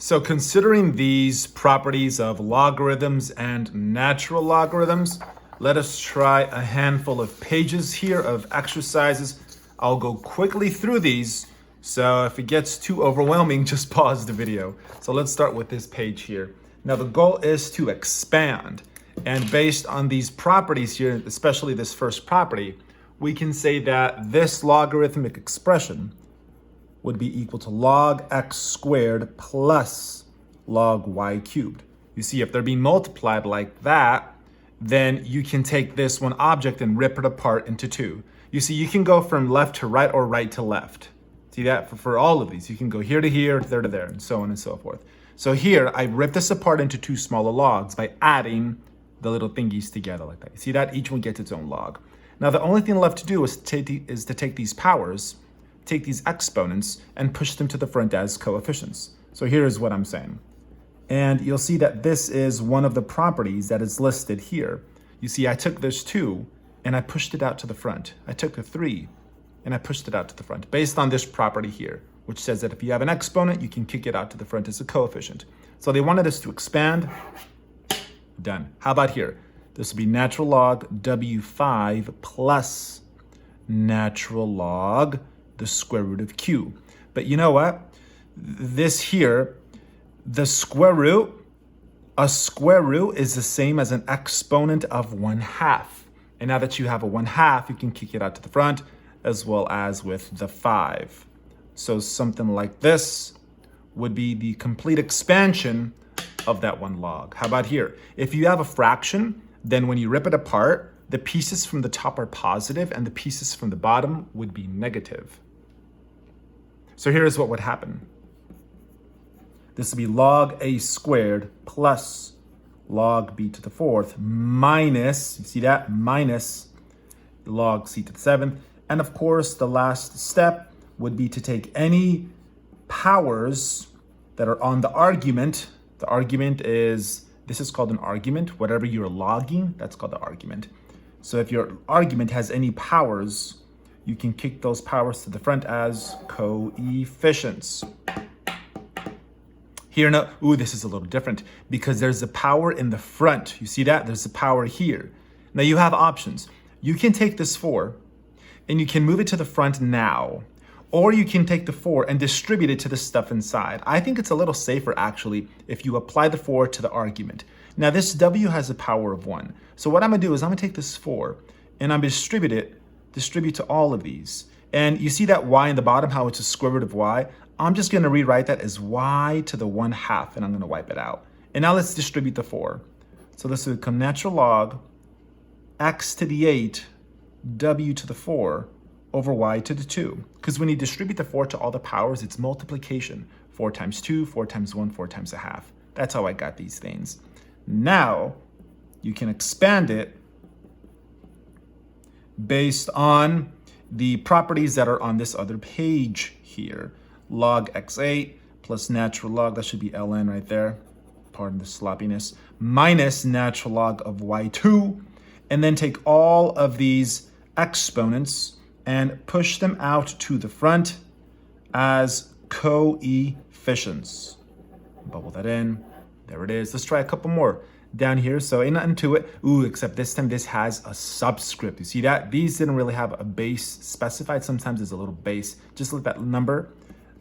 So considering these properties of logarithms and natural logarithms, let us try a handful of pages here of exercises. I'll go quickly through these, so if it gets too overwhelming, just pause the video. So let's start with this page here. Now the goal is to expand, and based on these properties here, especially this first property, we can say that this logarithmic expression would be equal to log x squared plus log y cubed. You see, if they're being multiplied like that, then you can take this one object and rip it apart into two. You see, you can go from left to right or right to left. See that? For all of these, you can go here to here, there to there, and so on and so forth. So here, I ripped this apart into two smaller logs by adding the little thingies together like that. You see that? Each one gets its own log. Now, the only thing left to do is to take these powers, take these exponents, and push them to the front as coefficients. So here is what I'm saying. And you'll see that this is one of the properties that is listed here. You see, I took this 2 and I pushed it out to the front. I took the 3 and I pushed it out to the front based on this property here, which says that if you have an exponent, you can kick it out to the front as a coefficient. So they wanted us to expand. Done. How about here? This would be natural log W5 plus natural log the square root of q. But you know what? This here, the square root, a square root is the same as an exponent of 1/2. And now that you have a 1/2, you can kick it out to the front as well as with the 5. So something like this would be the complete expansion of that one log. How about here? If you have a fraction, then when you rip it apart, the pieces from the top are positive and the pieces from the bottom would be negative. So here's what would happen. This would be log a squared plus log b to the 4th minus, you see that? Minus log c to the 7th. And of course, the last step would be to take any powers that are on the argument. The argument is, this is called an argument. Whatever you're logging, that's called the argument. So if your argument has any powers, you can kick those powers to the front as coefficients. Here now, this is a little different because there's a power in the front. You see that? There's a power here. Now you have options. You can take this 4 and you can move it to the front now, or you can take the 4 and distribute it to the stuff inside. I think it's a little safer actually if you apply the 4 to the argument. Now this W has a power of 1. So what I'm gonna do is I'm gonna take this 4 and I'm gonna distribute to all of these. And you see that y in the bottom, how it's a square root of y? I'm just gonna rewrite that as y to the 1/2 and I'm gonna wipe it out. And now let's distribute the 4. So this will become natural log x to the 8 w to the 4 over y to the 2. Because when you distribute the 4 to all the powers, it's multiplication. 4 times 2, 4 times 1, 4 times 1/2. That's how I got these things. Now, you can expand it based on the properties that are on this other page here. Log x8 plus natural log, that should be ln right there, pardon the sloppiness, minus natural log of y2, and then take all of these exponents and push them out to the front as coefficients. Bubble that in. There it is. Let's try a couple more down here. So ain't nothing to it. Except this time this has a subscript. You see that? These didn't really have a base specified. Sometimes there's a little base. Just let that number,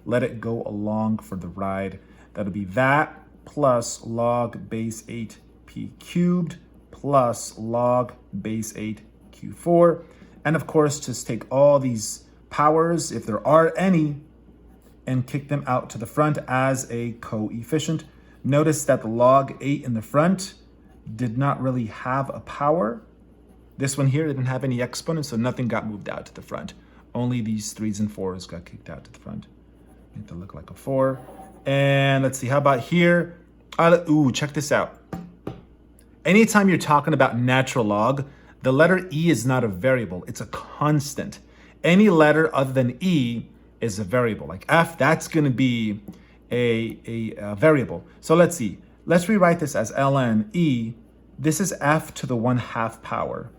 let it go along for the ride. That'll be that plus log base 8p cubed plus log base 8 q4. And of course, just take all these powers, if there are any, and kick them out to the front as a coefficient. Notice that the log 8 in the front did not really have a power. This one here didn't have any exponents, so nothing got moved out to the front. Only these 3s and 4s got kicked out to the front. Make that look like a 4. And let's see, how about here? Check this out. Anytime you're talking about natural log, the letter E is not a variable, it's a constant. Any letter other than E is a variable. Like F, that's gonna be a variable. So let's see. Let's rewrite this as ln E. This is F to the 1/2 power.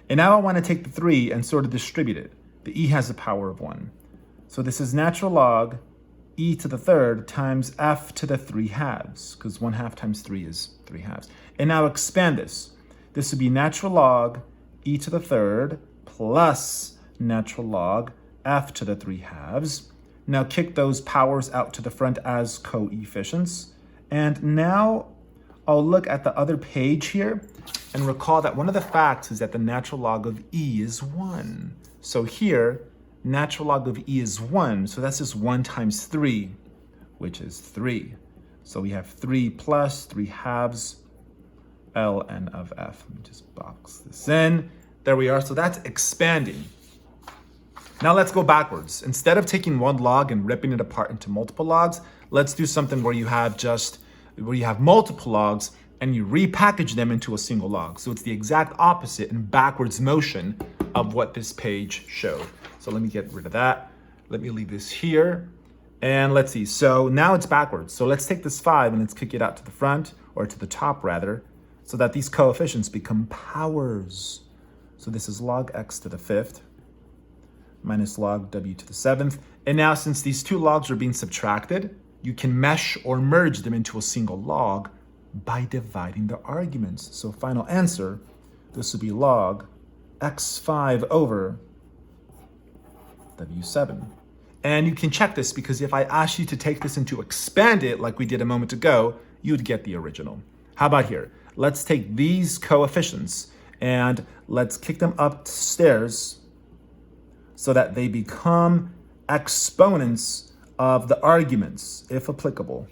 And now I want to take the 3 and sort of distribute it. The E has a power of 1. So this is natural log e to the third times f to the 3/2, because 1/2 times 3 is 3/2. And now expand this. This would be natural log e to the third plus natural log f to the 3/2. Now kick those powers out to the front as coefficients. And now I'll look at the other page here and recall that one of the facts is that the natural log of e is 1. So here, natural log of e is 1. So that's just 1 times 3, which is 3. So we have 3 plus 3/2 ln of f. Let me just box this in. There we are. So that's expanding. Now let's go backwards. Instead of taking one log and ripping it apart into multiple logs, let's do something where you have multiple logs and you repackage them into a single log. So it's the exact opposite in backwards motion of what this page showed. So let me get rid of that. Let me leave this here. And let's see. So now it's backwards. So let's take this 5 and let's kick it out to the front, or to the top rather, so that these coefficients become powers. So this is log x to the 5th minus log w to the 7th. And now since these two logs are being subtracted, you can mesh or merge them into a single log by dividing the arguments. So final answer, this would be log x5 over w7. And you can check this because if I asked you to take this and to expand it like we did a moment ago, you'd get the original. How about here? Let's take these coefficients and let's kick them upstairs so that they become exponents of the arguments, if applicable.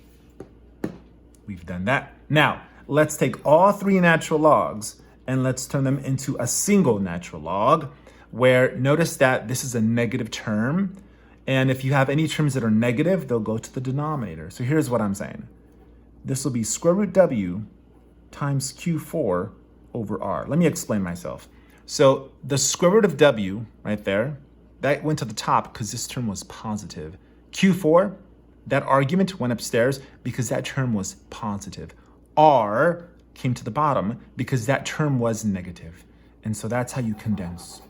We've done that. Now, let's take all 3 natural logs and let's turn them into a single natural log, where notice that this is a negative term. And if you have any terms that are negative, they'll go to the denominator. So here's what I'm saying. This will be square root w times q4 over r. Let me explain myself. So the square root of w right there, that went to the top because this term was positive. Q4, that argument went upstairs because that term was positive. R came to the bottom because that term was negative. And so that's how you condense.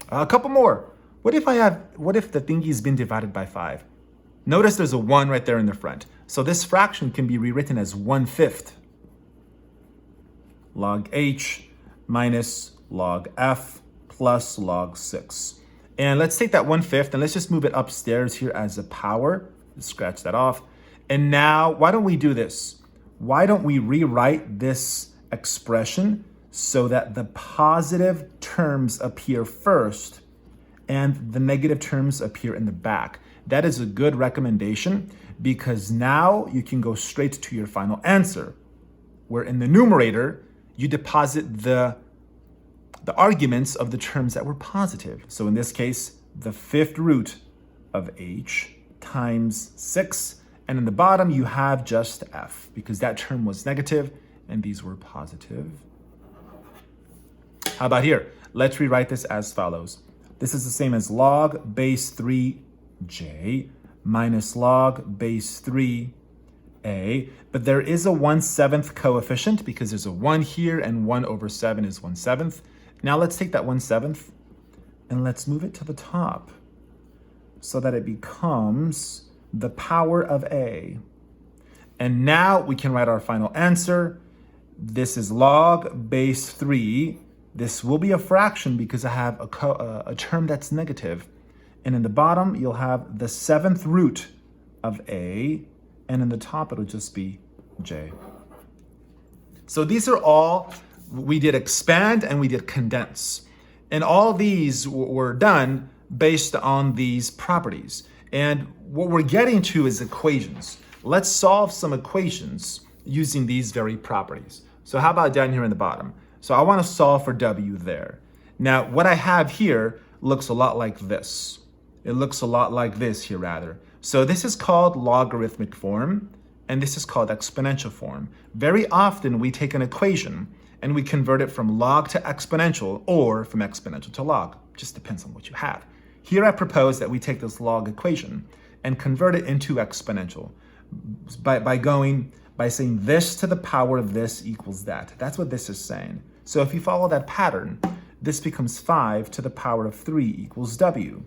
A couple more. What if the thingy's been divided by 5? Notice there's a 1 right there in the front. So this fraction can be rewritten as 1/5 log h minus log f plus log 6. And let's take that 1/5 and let's just move it upstairs here as a power. Let's scratch that off. And now, why don't we do this? Why don't we rewrite this expression so that the positive terms appear first and the negative terms appear in the back? That is a good recommendation because now you can go straight to your final answer, where in the numerator, you deposit the arguments of the terms that were positive. So in this case, the 5th root of h times 6. And in the bottom, you have just f because that term was negative and these were positive. How about here? Let's rewrite this as follows. This is the same as log base 3j minus log base 3a. But there is a 1/7 coefficient because there's a 1 here and 1 over 7 is 1/7. Now let's take that 1/7 and let's move it to the top so that it becomes the power of a. And now we can write our final answer. This is log base 3. This will be a fraction because I have a term that's negative. And in the bottom, you'll have the 7th root of a. And in the top, it'll just be j. So these are all, we did expand and we did condense. And all these were done based on these properties. And what we're getting to is equations. Let's solve some equations using these very properties. So how about down here in the bottom? So I want to solve for w there. Now, what I have here looks a lot like this. It looks a lot like this here, rather. So this is called logarithmic form, and this is called exponential form. Very often, we take an equation and we convert it from log to exponential or from exponential to log. Just depends on what you have. Here I propose that we take this log equation and convert it into exponential by saying this to the power of this equals that. That's what this is saying. So if you follow that pattern, this becomes 5 to the power of 3 equals w.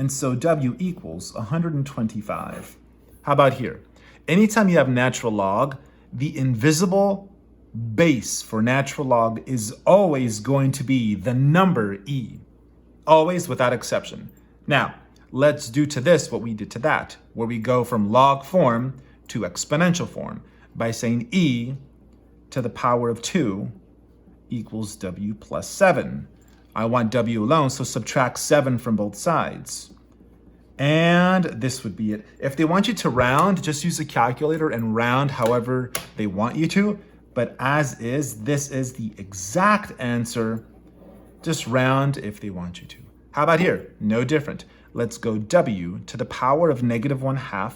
And so W equals 125. How about here? Anytime you have natural log, the invisible base for natural log is always going to be the number e. Always, without exception. Now, let's do to this what we did to that, where we go from log form to exponential form by saying e to the power of 2 equals w plus 7. I want w alone, so subtract 7 from both sides. And this would be it. If they want you to round, just use a calculator and round however they want you to. But as is, this is the exact answer. Just round if they want you to. How about here? No different. Let's go w to the power of -1/2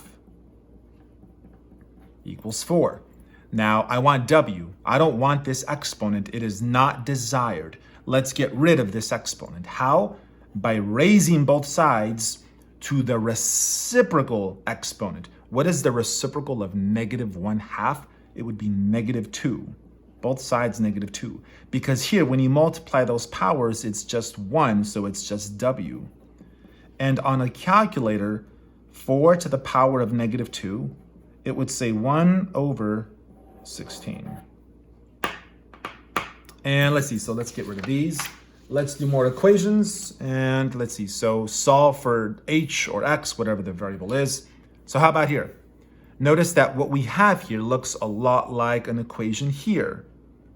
equals 4. Now, I want w. I don't want this exponent. It is not desired. Let's get rid of this exponent. How? By raising both sides to the reciprocal exponent. What is the reciprocal of -1/2? It would be -2. Both sides -2. Because here, when you multiply those powers, it's just 1, so it's just w. And on a calculator, 4 to the power of -2, it would say 1/16. And let's see, so let's get rid of these. Let's do more equations, and let's see. So solve for h or x, whatever the variable is. So how about here? Notice that what we have here looks a lot like an equation here.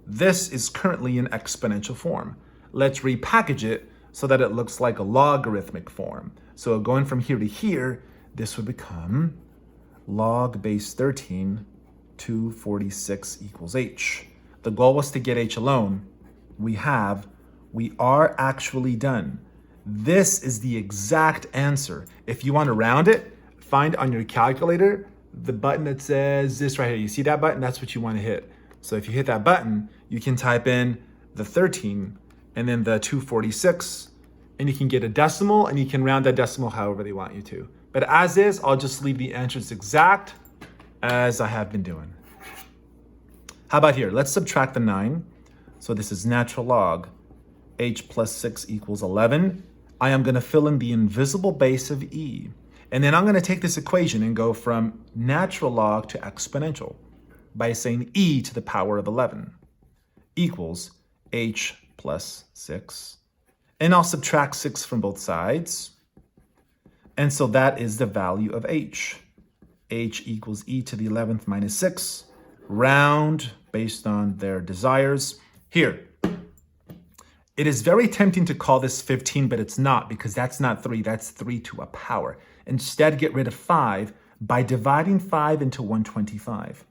This is currently in exponential form. Let's repackage it so that it looks like a logarithmic form. So going from here to here, this would become log base 13 to 46 equals h. The goal was to get h alone. We are actually done. This is the exact answer. If you want to round it, find on your calculator the button that says this right here. You see that button? That's what you want to hit. So if you hit that button, you can type in the 13 and then the 246, and you can get a decimal, and you can round that decimal however they want you to. But as is, I'll just leave the answers exact as I have been doing. How about here? Let's subtract the 9. So this is natural log h plus 6 equals 11. I am going to fill in the invisible base of e. And then I'm going to take this equation and go from natural log to exponential by saying e to the power of 11 equals h plus 6. And I'll subtract 6 from both sides. And so that is the value of h. H equals e to the 11th minus 6. Round based on their desires. Here, it is very tempting to call this 15, but it's not, because that's not 3. That's 3 to a power. Instead, get rid of 5 by dividing 5 into 125.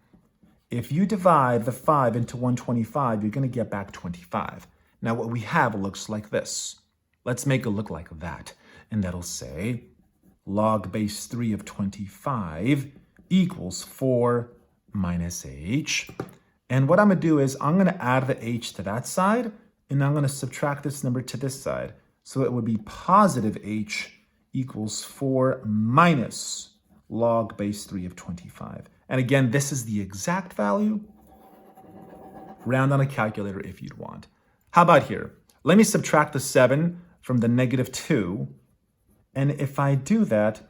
If you divide the 5 into 125, you're going to get back 25. Now, what we have looks like this. Let's make it look like that. And that'll say log base 3 of 25 equals 4 minus h. And what I'm going to do is I'm going to add the h to that side, and I'm going to subtract this number to this side. So it would be positive h equals 4 minus log base 3 of 25. And again, this is the exact value. Round on a calculator if you'd want. How about here? Let me subtract the 7 from the -2. And if I do that,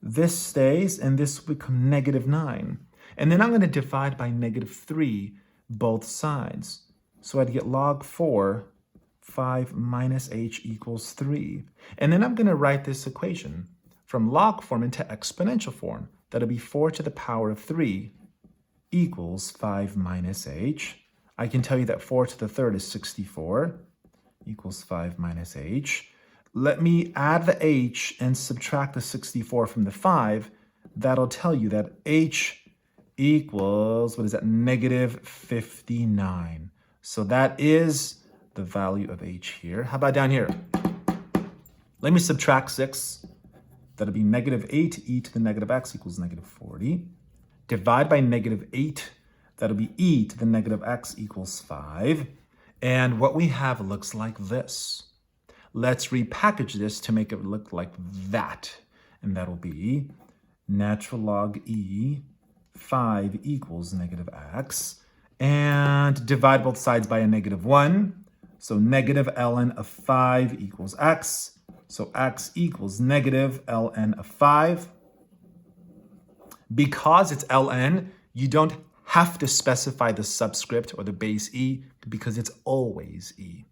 this stays, and this will become -9. And then I'm going to divide by -3 both sides. So I'd get log 4, 5 minus h equals 3. And then I'm going to write this equation from log form into exponential form. That'll be 4 to the power of 3 equals 5 minus h. I can tell you that 4 to the third is 64 equals 5 minus h. Let me add the h and subtract the 64 from the 5. That'll tell you that h equals, what is that, -59. So that is the value of h here. How about down here? Let me subtract 6. That'll be -8 e to the negative x equals -40. Divide by -8. That'll be e to the negative x equals 5. And what we have looks like this. Let's repackage this to make it look like that. And that'll be natural log e 5 equals -x. And divide both sides by a -1. So negative ln of 5 equals x. So x equals negative ln of 5. Because it's ln, you don't have to specify the subscript or the base e because it's always e.